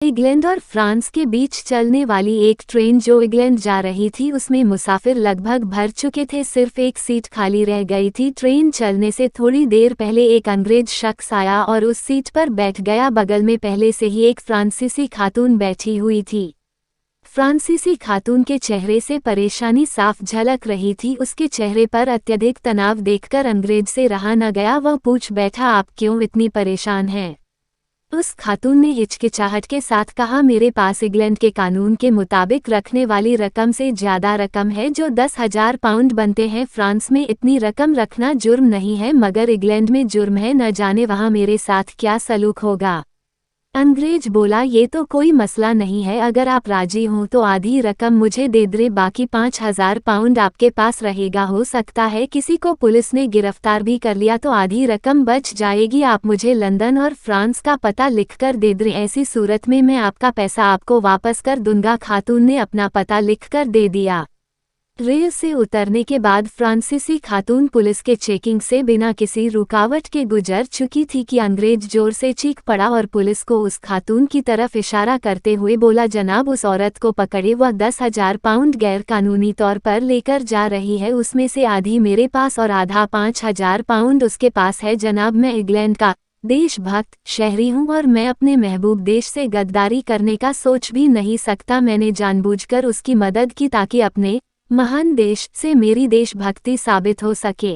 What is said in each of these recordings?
England और France के बीच चलने वाली एक ट्रेन जो इंग्लैंड जा रही थी उसमें मुसाफिर लगभग भर चुके थे, सिर्फ एक सीट खाली रह गई थी। ट्रेन चलने से थोड़ी देर पहले एक अंग्रेज शख्स आया और उस सीट पर बैठ गया। बगल में पहले से ही एक फ्रांसीसी खातून बैठी हुई थी। फ्रांसीसी खातून के चेहरे से परेशानी साफ झलक रही थी। उसके चेहरे पर अत्यधिक तनाव देखकर अंग्रेज से रहा न गया। वह पूछ बैठा, आप क्यों इतनी परेशान हैं? उस खातून ने हिचकिचाहट के साथ कहा, मेरे पास इंग्लैंड के कानून के मुताबिक रखने वाली रकम से ज़्यादा रकम है जो 10,000 पाउंड बनते हैं। फ्रांस में इतनी रकम रखना जुर्म नहीं है, मगर इंग्लैंड में जुर्म है। न जाने वहाँ मेरे साथ क्या सलूक होगा। अंग्रेज बोला, ये तो कोई मसला नहीं है, अगर आप राजी हों तो आधी रकम मुझे दे दे, बाकी 5,000 पाउंड आपके पास रहेगा। हो सकता है किसी को पुलिस ने गिरफ्तार भी कर लिया तो आधी रकम बच जाएगी। आप मुझे लंदन और फ्रांस का पता लिखकर दे दें, ऐसी सूरत में मैं आपका पैसा आपको वापस कर दूंगा। खातून ने अपना पता लिखकर दे दिया। रेल से उतरने के बाद फ्रांसीसी खातून पुलिस के चेकिंग से बिना किसी रुकावट के गुजर चुकी थी कि अंग्रेज जोर से चीख पड़ा और पुलिस को उस खातून की तरफ इशारा करते हुए बोला, जनाब उस औरत को पकड़े, वह 10,000 पाउंड गैर कानूनी तौर पर लेकर जा रही है। उसमें से आधी मेरे पास और आधा 5,000 पाउंड उसके पास है। जनाब, मैं इंग्लैंड का देशभक्त शहरी हूँ और मैं अपने महबूब देश से गद्दारी करने का सोच भी नहीं सकता। मैंने जानबूझकर उसकी मदद की ताकि अपने महान देश से मेरी देशभक्ति साबित हो सके।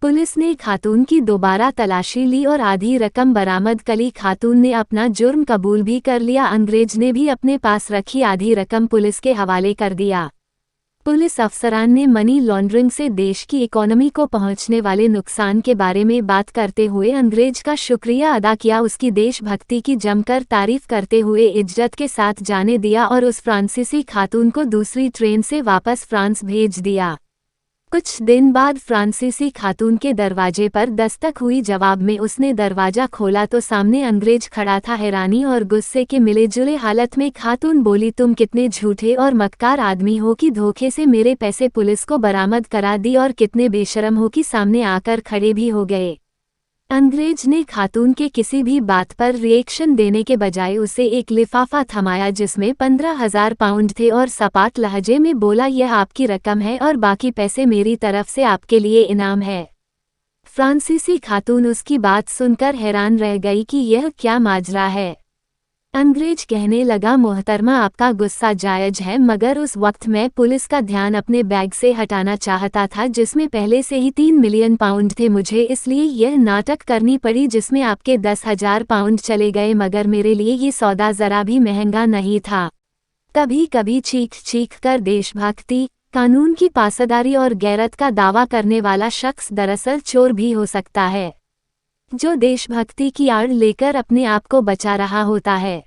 पुलिस ने खातून की दोबारा तलाशी ली और आधी रकम बरामद करी। खातून ने अपना जुर्म कबूल भी कर लिया। अंग्रेज ने भी अपने पास रखी आधी रकम पुलिस के हवाले कर दिया। पुलिस अफसरान ने मनी लॉन्ड्रिंग से देश की इकोनॉमी को पहुंचने वाले नुकसान के बारे में बात करते हुए अंग्रेज का शुक्रिया अदा किया, उसकी देशभक्ति की जमकर तारीफ करते हुए इज्जत के साथ जाने दिया और उस फ्रांसीसी खातून को दूसरी ट्रेन से वापस फ्रांस भेज दिया। कुछ दिन बाद फ्रांसीसी खातून के दरवाजे पर दस्तक हुई। जवाब में उसने दरवाजा खोला तो सामने अंग्रेज खड़ा था। हैरानी और गुस्से के मिले जुले हालत में खातून बोली, तुम कितने झूठे और मक्कार आदमी हो कि धोखे से मेरे पैसे पुलिस को बरामद करा दी, और कितने बेशरम हो कि सामने आकर खड़े भी हो गए। अंग्रेज ने खातून के किसी भी बात पर रिएक्शन देने के बजाय उसे एक लिफाफा थमाया जिसमें 15,000 पाउंड थे और सपाट लहजे में बोला, यह आपकी रकम है और बाकी पैसे मेरी तरफ से आपके लिए इनाम है। फ्रांसीसी खातून उसकी बात सुनकर हैरान रह गई कि यह क्या माजरा है। अंग्रेज कहने लगा, मोहतरमा आपका गुस्सा जायज है, मगर उस वक्त मैं पुलिस का ध्यान अपने बैग से हटाना चाहता था जिसमें पहले से ही 3 मिलियन पाउंड थे। मुझे इसलिए यह नाटक करनी पड़ी जिसमें आपके 10,000 पाउंड चले गए, मगर मेरे लिए ये सौदा जरा भी महंगा नहीं था। कभी कभी चीख चीख कर देशभक्ति, कानून की पासदारी और गैरत का दावा करने वाला शख्स दरअसल चोर भी हो सकता है, जो देशभक्ति की आड़ लेकर अपने आप को बचा रहा होता है।